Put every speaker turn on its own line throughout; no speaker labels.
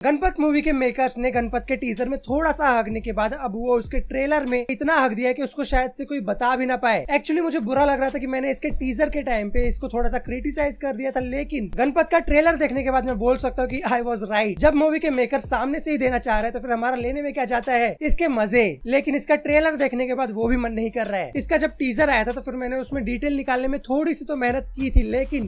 Ganpat movie के makers ने गणपत के टीजर में थोड़ा सा हगने के बाद अब वो उसके ट्रेलर में इतना हक दिया कि उसको शायद से कोई बता भी ना पाए। एक्चुअली मुझे बुरा लग रहा था कि मैंने इसके टीजर के टाइम पे इसको थोड़ा सा क्रिटिसाइज कर दिया था, लेकिन गणपत का ट्रेलर देखने के बाद मैं बोल सकता हूँ कि आई वॉज राइट। जब मूवी के मेकर सामने से ही देना चाह रहे हैं तो फिर हमारा लेने में क्या जाता है, इसके मजे। लेकिन इसका ट्रेलर देखने के बाद वो भी मन नहीं कर रहा है। इसका जब टीजर आया था तो फिर मैंने उसमें डिटेल निकालने में थोड़ी सी तो मेहनत की थी,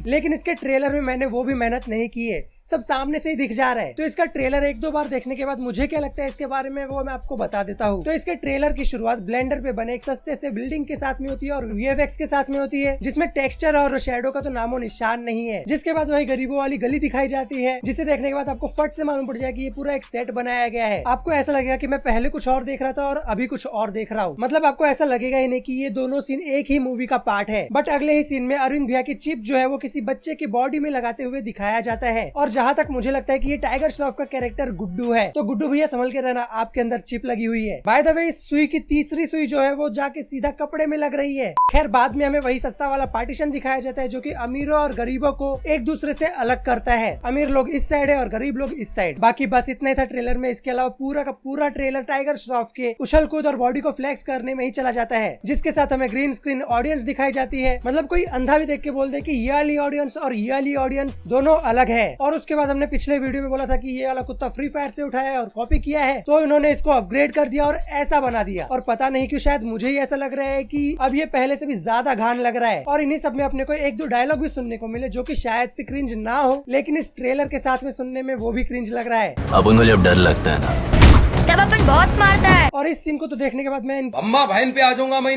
लेकिन इसके ट्रेलर में मैंने वो भी मेहनत नहीं की है। सब सामने से ही दिख जा रहा है। तो इसका ट्रेलर एक दो बार देखने के बाद मुझे क्या लगता है इसके बारे में वो मैं आपको बता देता हूँ। तो इसके ट्रेलर की शुरुआत ब्लेंडर पे बने एक सस्ते से बिल्डिंग के साथ में होती है और वीएफएक्स के साथ में होती है, जिसमें टेक्सचर और शेडो का तो नामो निशान नहीं है। जिसके बाद वही गरीबों वाली गली दिखाई जाती है, जिसे देखने के बाद आपको फट से मालूम पड़ जाए कि ये पूरा एक सेट बनाया गया है। आपको ऐसा लगेगा कि मैं पहले कुछ और देख रहा था और अभी कुछ और देख रहा हूँ। मतलब आपको ऐसा लगेगा ही नहीं कि ये दोनों सीन एक ही मूवी का पार्ट है। बट अगले ही सीन में अरविंद भैया की चिप जो है वो किसी बच्चे की बॉडी में लगाते हुए दिखाया जाता है। और जहाँ तक मुझे लगता है कि ये टाइगर श्रॉफ का कैरेक्टर गुड्डू है। तो गुड्डू भैया संभल के रहना, आपके अंदर चिप लगी हुई है। बाय द वे इस सुई की तीसरी सुई जो है वो जाके सीधा कपड़े में लग रही है। खैर बाद में हमें वही सस्ता वाला पार्टीशन दिखाया जाता है जो कि अमीरों और गरीबों को एक दूसरे से अलग करता है। अमीर लोग इस साइड है और गरीब लोग इस साइड। बाकी बस इतना ही था ट्रेलर में। इसके अलावा पूरा का पूरा ट्रेलर टाइगर श्रॉफ के उछल कूद और बॉडी को फ्लेक्स करने में ही चला जाता है, जिसके साथ हमें ग्रीन स्क्रीन ऑडियंस दिखाई जाती है। मतलब कोई अंधा भी देख के बोल दे कि ये वाली ऑडियंस और ये वाली ऑडियंस दोनों अलग है। और उसके बाद हमने पिछले वीडियो में बोला था कि ये वाला कुत्ता फ्री फायर से उठाया है और कॉपी किया है, तो इन्होंने इसको अपग्रेड कर दिया और ऐसा बना दिया। और पता नहीं क्यों शायद मुझे ही ऐसा लग रहा है कि अब ये पहले से भी ज्यादा घान लग रहा है। और इन्हीं सब में अपने को एक दो डायलॉग भी सुनने को मिले जो कि शायद से क्रिंज ना हो, लेकिन इस ट्रेलर के साथ में सुनने में वो भी क्रिंज लग रहा है।
अपन को जब डर लगता है ना,
तब अपन बहुत मारता है।
और इस सीन को तो देखने के बाद मैं
अम्मा बहन पे आ जाऊंगा, मैं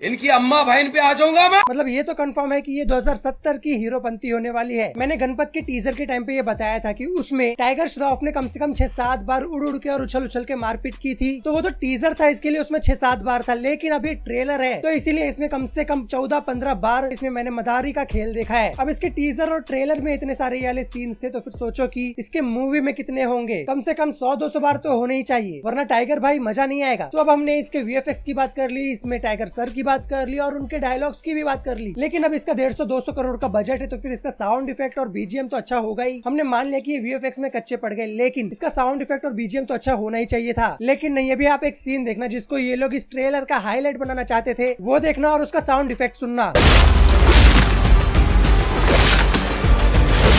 इनकी अम्मा बहन पे आ जाऊंगा मैं।
मतलब ये तो कंफर्म है कि ये 2070 की हीरोपंती होने वाली है। मैंने गणपत के टीजर के टाइम पे ये बताया था कि उसमें टाइगर श्रॉफ ने कम से कम 6-7 बार उड़ के और उछल के मारपीट की थी। तो वो तो टीजर था, इसके लिए उसमें 6-7 बार था, लेकिन अभी ट्रेलर है तो इसीलिए इसमें कम से कम 14-15 बार इसमें मैंने मदारी का खेल देखा है। अब इसके टीजर और ट्रेलर में इतने सारे ये वाले सीन्स थे, तो फिर सोचो कि इसके मूवी में कितने होंगे। कम से कम 100-200 बार तो होने ही चाहिए, वरना टाइगर भाई मजा नहीं आएगा। तो अब हमने इसके वीएफएक्स की बात कर ली, इसमें टाइगर सर की बात कर ली और उनके डायलॉग्स की भी बात कर ली। लेकिन अब इसका 150-200 करोड़ का बजट है, तो फिर इसका साउंड इफेक्ट और बीजीएम तो अच्छा होगा ही। हमने मान लिया कि ये वीएफएक्स में कच्चे पड़ गए, लेकिन इसका साउंड इफेक्ट और बीजीएम तो अच्छा होना ही चाहिए था। लेकिन नहीं, अभी आप एक सीन देखना जिसको ये लोग इस ट्रेलर का हाईलाइट बनाना चाहते थे, वो देखना और उसका साउंड इफेक्ट सुनना।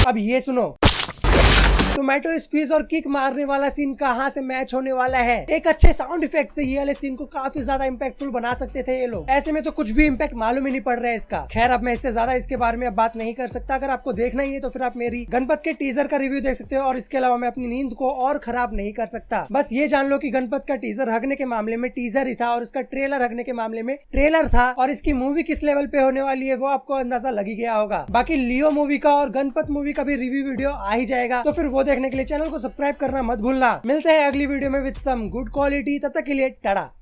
अब ये सुनो, टोमेटो स्क्वीज और किक मारने वाला सीन कहाँ से मैच होने वाला है। एक अच्छे साउंड इफेक्ट से ये वाले सीन को काफी ज्यादा इम्पैक्टफुल बना सकते थे ये लोग। ऐसे में तो कुछ भी इम्पैक्ट मालूम ही नहीं पड़ रहा है इसका। खैर अब मैं इससे ज्यादा इसके बारे में अब बात नहीं कर सकता। अगर आपको देखना ही है तो फिर आप मेरी गणपत के टीजर का रिव्यू देख सकते हो, और इसके अलावा मैं अपनी नींद को और खराब नहीं कर सकता। बस ये जान लो कि गणपत का टीजर हगने के मामले में टीजर ही था और इसका ट्रेलर हगने के मामले में ट्रेलर था, और इसकी मूवी किस लेवल पे होने वाली है वो आपको अंदाजा लग ही गया होगा। बाकी लियो मूवी का और गणपत मूवी का भी रिव्यू वीडियो आ ही जाएगा, तो फिर वो देखने के लिए चैनल को सब्सक्राइब करना मत भूलना। मिलते हैं अगली वीडियो में विद सम गुड क्वालिटी। तब तक के लिए टाटा।